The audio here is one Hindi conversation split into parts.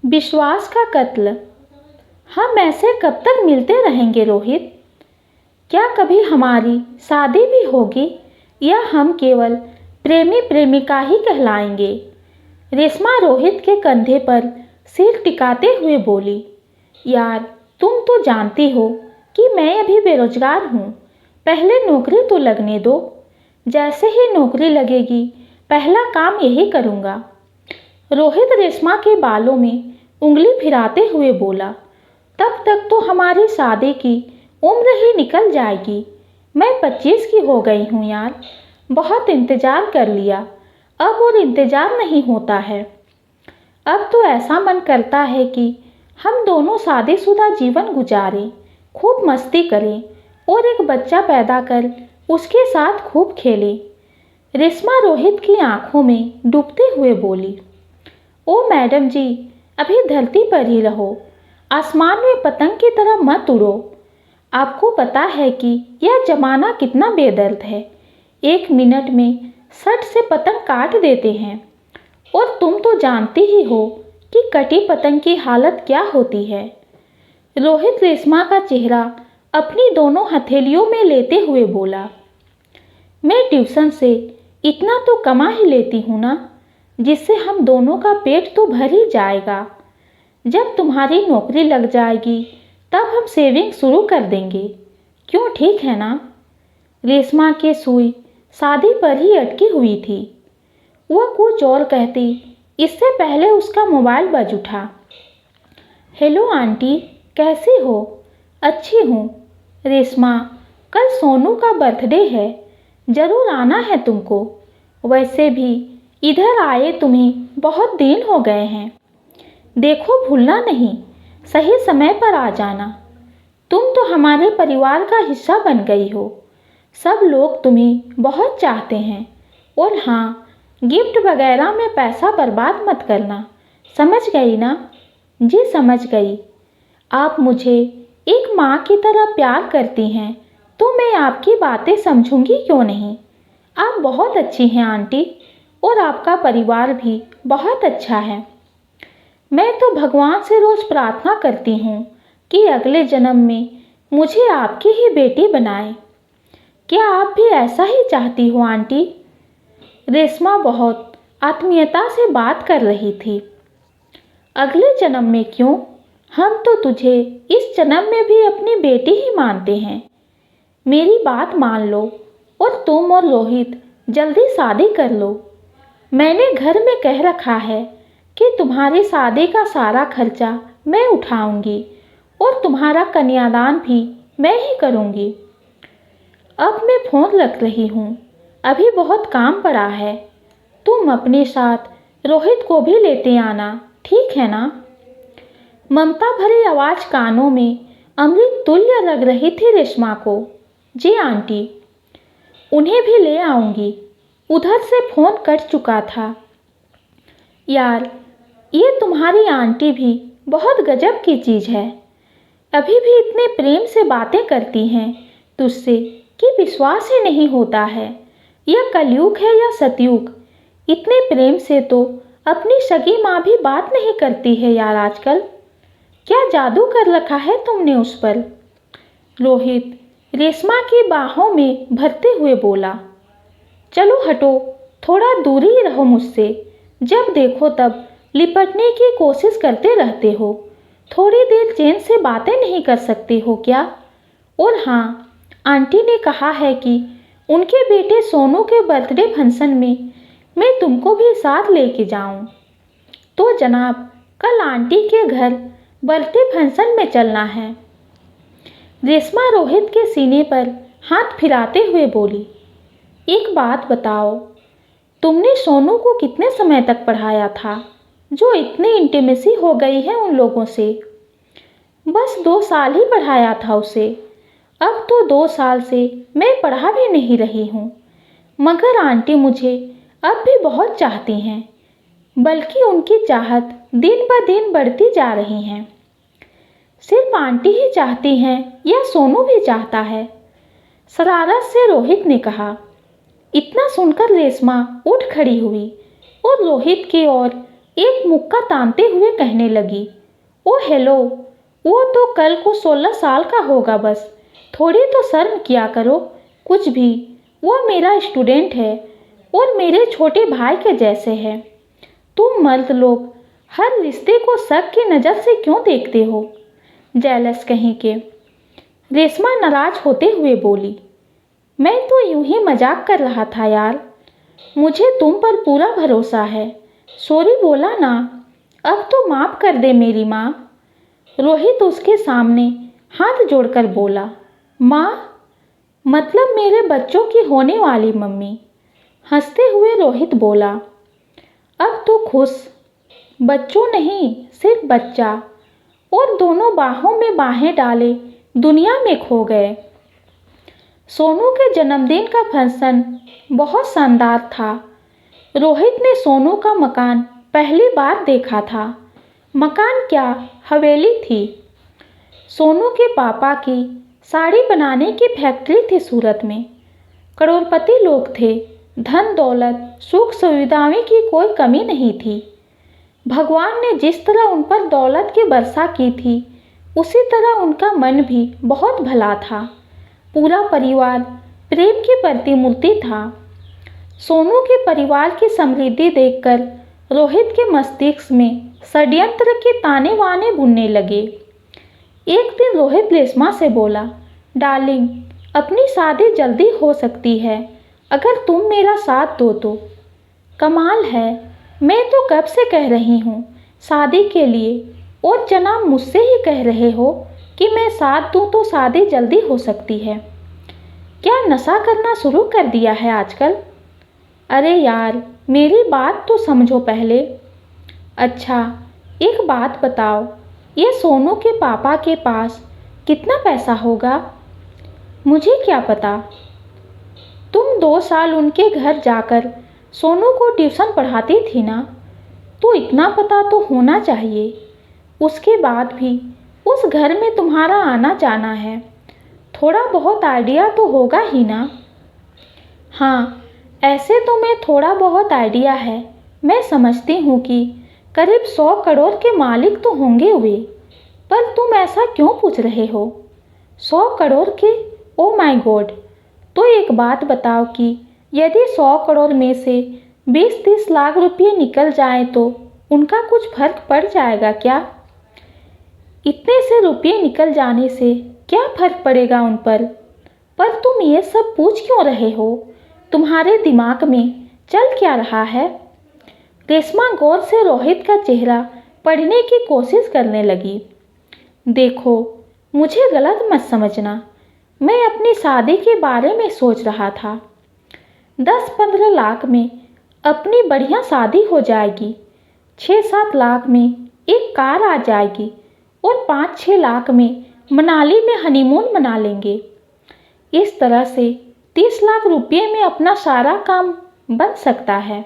विश्वास का कत्ल। हम ऐसे कब तक मिलते रहेंगे रोहित? क्या कभी हमारी शादी भी होगी या हम केवल प्रेमी प्रेमिका ही कहलाएंगे? रेशमा रोहित के कंधे पर सिर टिकाते हुए बोली, यार तुम तो जानती हो कि मैं अभी बेरोजगार हूँ। पहले नौकरी तो लगने दो। जैसे ही नौकरी लगेगी पहला काम यही करूँगा। रोहित रेशमा के बालों में उंगली फिराते हुए बोला, तब तक तो हमारी शादी की उम्र ही निकल जाएगी। मैं 25 की हो गई हूँ यार। बहुत इंतज़ार कर लिया, अब और इंतज़ार नहीं होता है। अब तो ऐसा मन करता है कि हम दोनों शादीशुदा जीवन गुजारें, खूब मस्ती करें और एक बच्चा पैदा कर उसके साथ खूब खेलें। रेशमा रोहित की आंखों में डूबते हुए बोली, ओ मैडम जी, अभी धरती पर ही रहो, आसमान में पतंग की तरह मत उड़ो। आपको पता है कि यह जमाना कितना बेदर्द है। 1 मिनट में सट से पतंग काट देते हैं और तुम तो जानती ही हो कि कटी पतंग की हालत क्या होती है। रोहित रेशमा का चेहरा अपनी दोनों हथेलियों में लेते हुए बोला, मैं ट्यूशन से इतना तो कमा ही लेती हूँ ना, जिससे हम दोनों का पेट तो भर ही जाएगा। जब तुम्हारी नौकरी लग जाएगी तब हम सेविंग शुरू कर देंगे। क्यों, ठीक है ना? रेशमा की सुई शादी पर ही अटकी हुई थी। वह कुछ और कहती, इससे पहले उसका मोबाइल बज उठा। हेलो आंटी, कैसी हो? अच्छी हूँ। रेशमा, कल सोनू का बर्थडे है, ज़रूर आना है तुमको। वैसे भी इधर आए तुम्हें बहुत दिन हो गए हैं। देखो भूलना नहीं, सही समय पर आ जाना। तुम तो हमारे परिवार का हिस्सा बन गई हो। सब लोग तुम्हें बहुत चाहते हैं। और हाँ, गिफ्ट वगैरह में पैसा बर्बाद मत करना, समझ गई ना? जी समझ गई। आप मुझे एक माँ की तरह प्यार करती हैं तो मैं आपकी बातें समझूंगी क्यों नहीं। आप बहुत अच्छी हैं आंटी, और आपका परिवार भी बहुत अच्छा है। मैं तो भगवान से रोज़ प्रार्थना करती हूँ कि अगले जन्म में मुझे आपकी ही बेटी बनाए। क्या आप भी ऐसा ही चाहती हो आंटी? रेशमा बहुत आत्मीयता से बात कर रही थी। अगले जन्म में क्यों? हम तो तुझे इस जन्म में भी अपनी बेटी ही मानते हैं। मेरी बात मान लो और तुम और रोहित जल्दी शादी कर लो। मैंने घर में कह रखा है कि तुम्हारी शादी का सारा खर्चा मैं उठाऊंगी और तुम्हारा कन्यादान भी मैं ही करूंगी। अब मैं फ़ोन रख रही हूँ, अभी बहुत काम पड़ा है। तुम अपने साथ रोहित को भी लेते आना, ठीक है ना? ममता भरी आवाज़ कानों में अमृत तुल्य लग रही थी रेशमा को। जी आंटी, उन्हें भी ले आऊँगी। उधर से फ़ोन कट चुका था। यार, ये तुम्हारी आंटी भी बहुत गजब की चीज़ है। अभी भी इतने प्रेम से बातें करती हैं तुझसे कि विश्वास ही नहीं होता है। यह कलयुग है या सतयुग? इतने प्रेम से तो अपनी सगी माँ भी बात नहीं करती है यार आजकल। क्या जादू कर रखा है तुमने उस पर? रोहित रेशमा की बाहों में भरते हुए बोला, चलो हटो, थोड़ा दूर ही रहो मुझसे। जब देखो तब लिपटने की कोशिश करते रहते हो। थोड़ी देर चैन से बातें नहीं कर सकते हो क्या? और हाँ, आंटी ने कहा है कि उनके बेटे सोनू के बर्थडे फंक्शन में मैं तुमको भी साथ लेके जाऊं। तो जनाब, कल आंटी के घर बर्थडे फंक्शन में चलना है। रेशमा रोहित के सीने पर हाथ फिराते हुए बोली, एक बात बताओ, तुमने सोनू को कितने समय तक पढ़ाया था जो इतनी इंटीमेसी हो गई है उन लोगों से? बस 2 साल ही पढ़ाया था उसे। अब तो 2 साल से मैं पढ़ा भी नहीं रही हूँ। मगर आंटी मुझे अब भी बहुत चाहती हैं, बल्कि उनकी चाहत दिन ब दिन बढ़ती जा रही है। सिर्फ आंटी ही चाहती हैं या सोनू भी चाहता है? शरारत से रोहित ने कहा। इतना सुनकर रेशमा उठ खड़ी हुई और रोहित की ओर एक मुक्का तानते हुए कहने लगी, ओ हेलो, वो तो कल को 16 साल का होगा बस, थोड़ी तो शर्म किया करो कुछ भी। वो मेरा स्टूडेंट है और मेरे छोटे भाई के जैसे है। तुम मर्द लोग हर रिश्ते को शक की नज़र से क्यों देखते हो? जेलस कहीं के। रेशमा नाराज होते हुए बोली, मैं तो यूं ही मजाक कर रहा था यार, मुझे तुम पर पूरा भरोसा है। सॉरी बोला ना, अब तो माफ़ कर दे मेरी माँ। रोहित उसके सामने हाथ जोड़कर बोला, माँ? मतलब मेरे बच्चों की होने वाली मम्मी। हंसते हुए रोहित बोला, अब तो खुश, बच्चों नहीं सिर्फ बच्चा। और दोनों बाहों में बाहें डाले दुनिया में खो गए। सोनू के जन्मदिन का फंक्शन बहुत शानदार था। रोहित ने सोनू का मकान पहली बार देखा था। मकान क्या, हवेली थी। सोनू के पापा की साड़ी बनाने की फैक्ट्री थी सूरत में। करोड़पति लोग थे, धन दौलत सुख सुविधाओं की कोई कमी नहीं थी। भगवान ने जिस तरह उन पर दौलत की वर्षा की थी, उसी तरह उनका मन भी बहुत भला था। पूरा परिवार प्रेम की प्रतिमूर्ति था। सोनू के परिवार की समृद्धि देखकर रोहित के मस्तिष्क में षड्यंत्र के ताने वाने बुनने लगे। एक दिन रोहित रेशमा से बोला, डार्लिंग, अपनी शादी जल्दी हो सकती है अगर तुम मेरा साथ दो तो। कमाल है, मैं तो कब से कह रही हूँ शादी के लिए, और जनाब मुझसे ही कह रहे हो कि मैं साथ दूँ तो शादी जल्दी हो सकती है। क्या नशा करना शुरू कर दिया है आजकल? अरे यार, मेरी बात तो समझो पहले। अच्छा, एक बात बताओ, ये सोनू के पापा के पास कितना पैसा होगा? मुझे क्या पता। तुम 2 साल उनके घर जाकर सोनू को ट्यूशन पढ़ाती थी ना, तो इतना पता तो होना चाहिए। उसके बाद भी उस घर में तुम्हारा आना जाना है, थोड़ा बहुत आइडिया तो होगा ही ना। हाँ, ऐसे तो मैं थोड़ा बहुत आइडिया है। मैं समझती हूँ कि करीब 100 करोड़ के मालिक तो होंगे वे, पर तुम ऐसा क्यों पूछ रहे हो? 100 करोड़ के? Oh my God. तो एक बात बताओ कि यदि 100 करोड़ में से 20-30 लाख रुपये निकल जाए तो उनका कुछ फर्क पड़ जाएगा क्या? इतने से रुपये निकल जाने से क्या फर्क पड़ेगा उन पर? पर तुम ये सब पूछ क्यों रहे हो? तुम्हारे दिमाग में चल क्या रहा है? रेशमा गौर से रोहित का चेहरा पढ़ने की कोशिश करने लगी। देखो, मुझे गलत मत समझना, मैं अपनी शादी के बारे में सोच रहा था। 10-15 लाख में अपनी बढ़िया शादी हो जाएगी, 6-7 लाख में एक कार आ जाएगी और 5-6 लाख में मनाली में हनीमून मना लेंगे। इस तरह से 30 लाख रुपये में अपना सारा काम बन सकता है।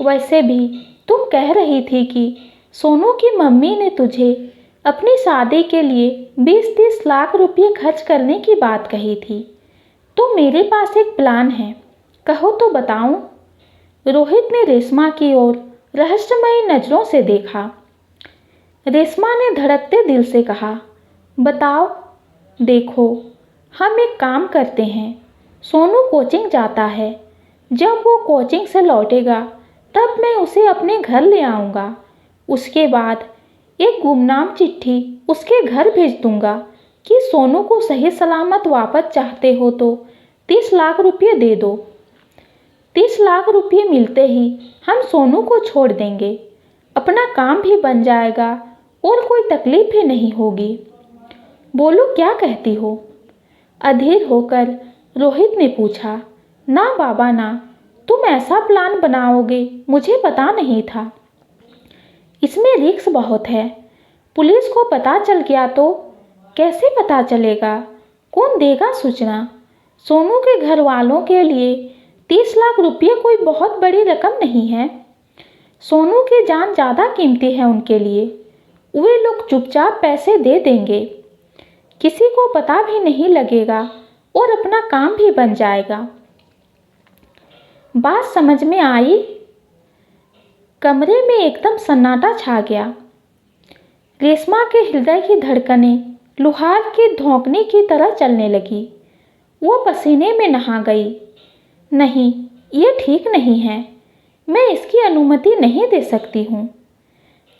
वैसे भी तुम कह रही थी कि सोनू की मम्मी ने तुझे अपनी शादी के लिए 20-30 लाख रुपये खर्च करने की बात कही थी, तो मेरे पास एक प्लान है, कहो तो बताऊं? रोहित ने रेशमा की ओर रहस्यमयी नज़रों से देखा। रेशमा ने धड़कते दिल से कहा, बताओ। देखो, हम एक काम करते हैं, सोनू कोचिंग जाता है, जब वो कोचिंग से लौटेगा तब मैं उसे अपने घर ले आऊँगा। उसके बाद एक गुमनाम चिट्ठी उसके घर भेज दूँगा कि सोनू को सही सलामत वापस चाहते हो तो 30 लाख रुपये दे दो। 30 लाख रुपये मिलते ही हम सोनू को छोड़ देंगे, अपना काम भी बन जाएगा और कोई तकलीफ भी नहीं होगी। बोलो, क्या कहती हो? अधीर होकर रोहित ने पूछा। ना बाबा ना, तुम ऐसा प्लान बनाओगे मुझे पता नहीं था। इसमें रिस्क बहुत है, पुलिस को पता चल गया तो? कैसे पता चलेगा? कौन देगा सूचना? सोनू के घर वालों के लिए 30 लाख रुपये कोई बहुत बड़ी रकम नहीं है। सोनू की जान ज़्यादा कीमती है उनके लिए। वे लोग चुपचाप पैसे दे देंगे, किसी को पता भी नहीं लगेगा और अपना काम भी बन जाएगा। बात समझ में आई? कमरे में एकदम सन्नाटा छा गया। रेशमा के हृदय की धड़कनें लुहार के धौंकने की तरह चलने लगी। वो पसीने में नहा गई। नहीं, ये ठीक नहीं है। मैं इसकी अनुमति नहीं दे सकती हूँ।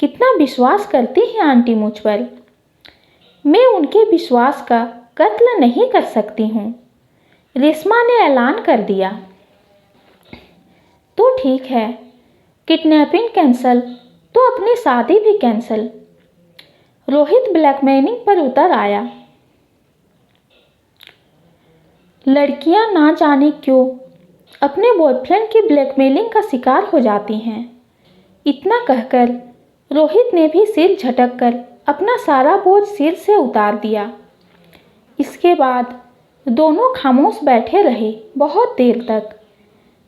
कितना विश्वास करती हैं आंटी मुझ पर। मैं उनके विश्वास का कत्ल नहीं कर सकती हूँ, रेशमा ने ऐलान कर दिया। तो ठीक है, किडनैपिंग कैंसल तो अपनी शादी भी कैंसल। रोहित ब्लैकमेलिंग पर उतर आया। लड़कियां ना जाने क्यों अपने बॉयफ्रेंड की ब्लैकमेलिंग का शिकार हो जाती हैं। इतना कहकर रोहित ने भी सिर झटक कर अपना सारा बोझ सिर से उतार दिया। इसके बाद दोनों खामोश बैठे रहे बहुत देर तक।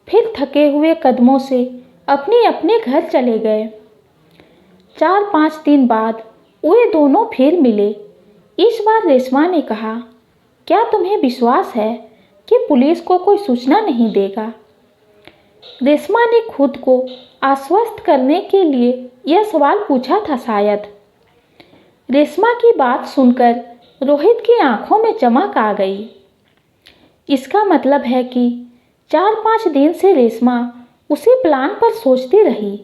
फिर थके हुए कदमों से अपने अपने घर चले गए। 4-5 दिन बाद वे दोनों फिर मिले। इस बार रेशमा ने कहा, क्या तुम्हें विश्वास है कि पुलिस को कोई सूचना नहीं देगा? रेशमा ने खुद को आश्वस्त करने के लिए यह सवाल पूछा था शायद। रेशमा की बात सुनकर रोहित की आंखों में चमक आ गई। इसका मतलब है कि 4-5 दिन से रेशमा उसी प्लान पर सोचती रही।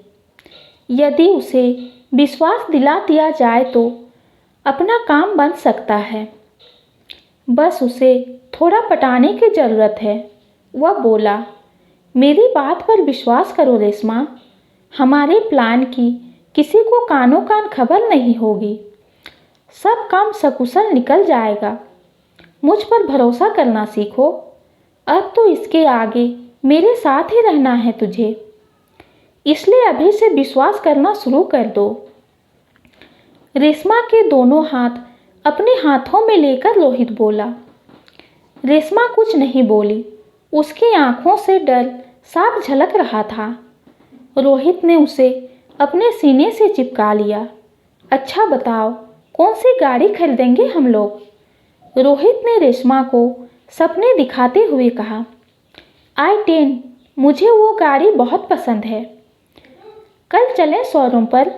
यदि उसे विश्वास दिला दिया जाए तो अपना काम बन सकता है। बस उसे थोड़ा पटाने की ज़रूरत है। वह बोला, मेरी बात पर विश्वास करो रेशमा। हमारे प्लान की किसी को कानो कान खबर नहीं होगी। सब काम सकुशल निकल जाएगा। मुझ पर भरोसा करना सीखो। अब तो इसके आगे मेरे साथ ही रहना है तुझे, इसलिए अभी से विश्वास करना शुरू कर दो। रेशमा के दोनों हाथ अपने हाथों में लेकर रोहित बोला। रेशमा कुछ नहीं बोली। उसकी आंखों से डर साफ झलक रहा था। रोहित ने उसे अपने सीने से चिपका लिया। अच्छा बताओ, कौन सी गाड़ी खरीदेंगे हम लोग? रोहित ने रेशमा को सपने दिखाते हुए कहा। i10, मुझे वो गाड़ी बहुत पसंद है। कल चलें शोरूम पर,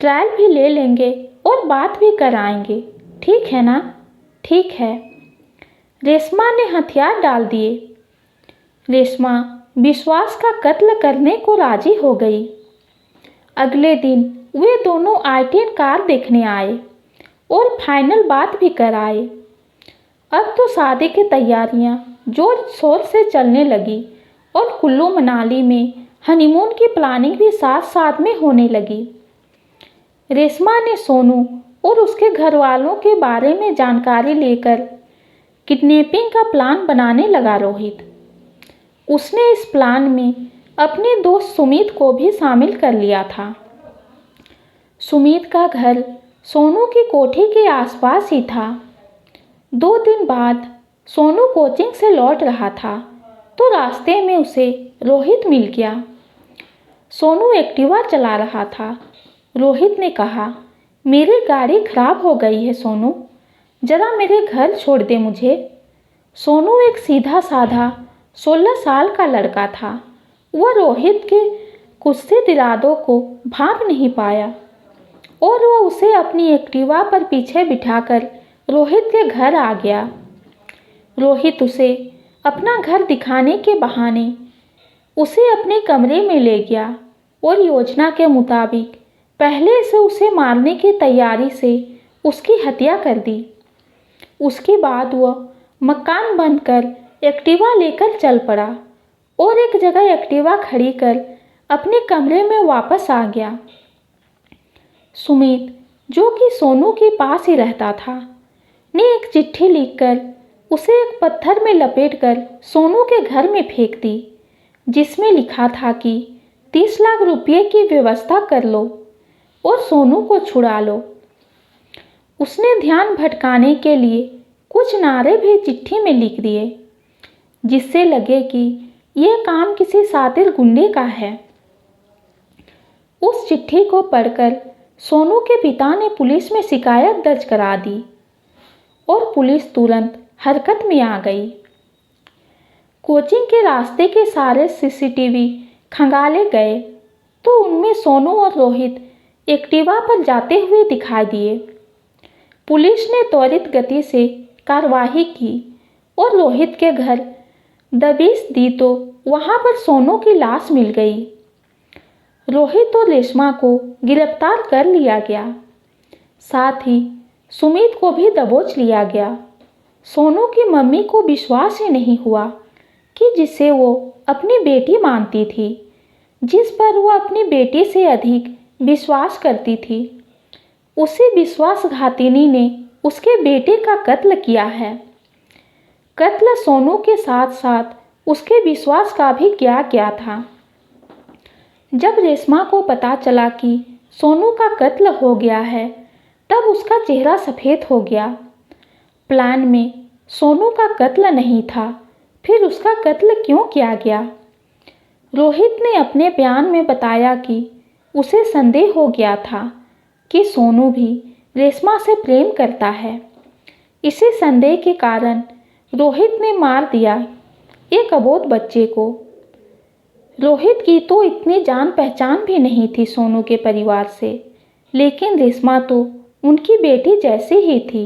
ट्रायल भी ले लेंगे और बात भी कराएंगे, ठीक है ना? ठीक है, रेशमा ने हथियार डाल दिए। रेशमा विश्वास का कत्ल करने को राजी हो गई। अगले दिन वे दोनों i10 कार देखने आए और फाइनल बात भी कराए। अब तो शादी की तैयारियां जोर शोर से चलने लगी और कुल्लू मनाली में हनीमून की प्लानिंग भी साथ साथ में होने लगी। रेशमा ने सोनू और उसके घर वालों के बारे में जानकारी लेकर किडनैपिंग का प्लान बनाने लगा रोहित। उसने इस प्लान में अपने दोस्त सुमित को भी शामिल कर लिया था। सुमित का घर सोनू की कोठी के आसपास ही था। 2 दिन बाद सोनू कोचिंग से लौट रहा था तो रास्ते में उसे रोहित मिल गया। सोनू एक्टिवा चला रहा था। रोहित ने कहा, मेरी गाड़ी खराब हो गई है सोनू, जरा मेरे घर छोड़ दे मुझे। सोनू एक सीधा साधा 16 साल का लड़का था। वह रोहित के गुस्से इरादों को भांप नहीं पाया और वह उसे अपनी एक्टिवा पर पीछे बिठाकर रोहित के घर आ गया। रोहित उसे अपना घर दिखाने के बहाने उसे अपने कमरे में ले गया और योजना के मुताबिक पहले से उसे मारने की तैयारी से उसकी हत्या कर दी। उसके बाद वह मकान बंद कर एक्टिवा लेकर चल पड़ा और एक जगह एक्टिवा खड़ी कर अपने कमरे में वापस आ गया। सुमित, जो कि सोनू के पास ही रहता था, ने एक चिट्ठी लिखकर उसे एक पत्थर में लपेटकर सोनू के घर में फेंक दी, जिसमें लिखा था कि 30 लाख रुपये की व्यवस्था कर लो और सोनू को छुड़ा लो। उसने ध्यान भटकाने के लिए कुछ नारे भी चिट्ठी में लिख दिए, जिससे लगे कि यह काम किसी शातिर गुंडे का है। उस चिट्ठी को पढ़कर सोनू के पिता ने पुलिस में शिकायत दर्ज करा दी और पुलिस तुरंत हरकत में आ गई। कोचिंग के रास्ते के सारे सीसीटीवी खंगाले गए तो उनमें सोनू और रोहित एक्टिवा पर जाते हुए दिखाई दिए। पुलिस ने त्वरित गति से कार्रवाई की और रोहित के घर दबिश दी तो वहां पर सोनू की लाश मिल गई। रोहित और रेशमा को गिरफ्तार कर लिया गया। साथ ही सुमित को भी दबोच लिया गया। सोनू की मम्मी को विश्वास ही नहीं हुआ कि जिसे वो अपनी बेटी मानती थी, जिस पर वो अपनी बेटी से अधिक विश्वास करती थी, उसी विश्वासघातिनी ने उसके बेटे का कत्ल किया है। कत्ल सोनू के साथ साथ उसके विश्वास का भी किया गया था। जब रेशमा को पता चला कि सोनू का कत्ल हो गया है, तब उसका चेहरा सफ़ेद हो गया। प्लान में सोनू का कत्ल नहीं था, फिर उसका कत्ल क्यों किया गया? रोहित ने अपने बयान में बताया कि उसे संदेह हो गया था कि सोनू भी रेशमा से प्रेम करता है। इसी संदेह के कारण रोहित ने मार दिया एक अबोध बच्चे को। रोहित की तो इतनी जान पहचान भी नहीं थी सोनू के परिवार से, लेकिन रेशमा तो उनकी बेटी जैसी ही थी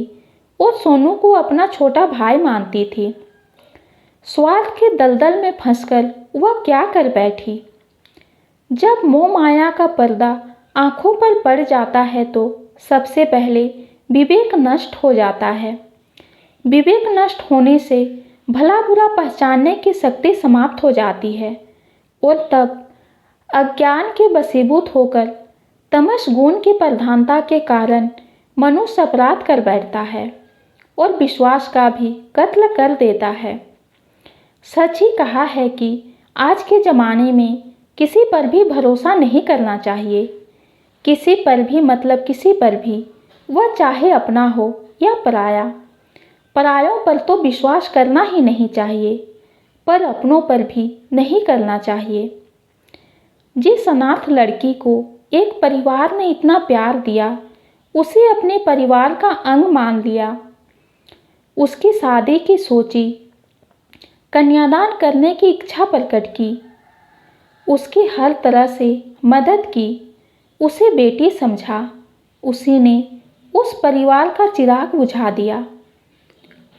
और सोनू को अपना छोटा भाई मानती थी। स्वार्थ के दलदल में फंसकर वह क्या कर बैठी। जब मोह माया का पर्दा आंखों पर पड़ जाता है तो सबसे पहले विवेक नष्ट हो जाता है। विवेक नष्ट होने से भला बुरा पहचानने की शक्ति समाप्त हो जाती है और तब अज्ञान के वशीभूत होकर तमस गुण की प्रधानता के कारण मनुष्य अपराध कर बैठता है और विश्वास का भी कत्ल कर देता है। सच ही कहा है कि आज के ज़माने में किसी पर भी भरोसा नहीं करना चाहिए। किसी पर भी मतलब किसी पर भी, वह चाहे अपना हो या पराया। परायों पर तो विश्वास करना ही नहीं चाहिए, पर अपनों पर भी नहीं करना चाहिए। जिस अनाथ लड़की को एक परिवार ने इतना प्यार दिया, उसे अपने परिवार का अंग मान लिया, उसकी शादी की सोची, कन्यादान करने की इच्छा प्रकट की, उसकी हर तरह से मदद की, उसे बेटी समझा, उसी ने उस परिवार का चिराग बुझा दिया,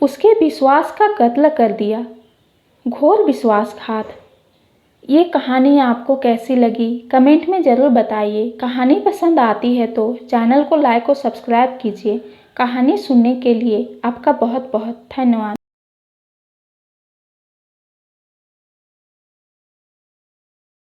उसके विश्वास का कत्ल कर दिया। घोर विश्वासघात। ये कहानी आपको कैसी लगी कमेंट में ज़रूर बताइए। कहानी पसंद आती है तो चैनल को लाइक और सब्सक्राइब कीजिए। कहानी सुनने के लिए आपका बहुत बहुत धन्यवाद।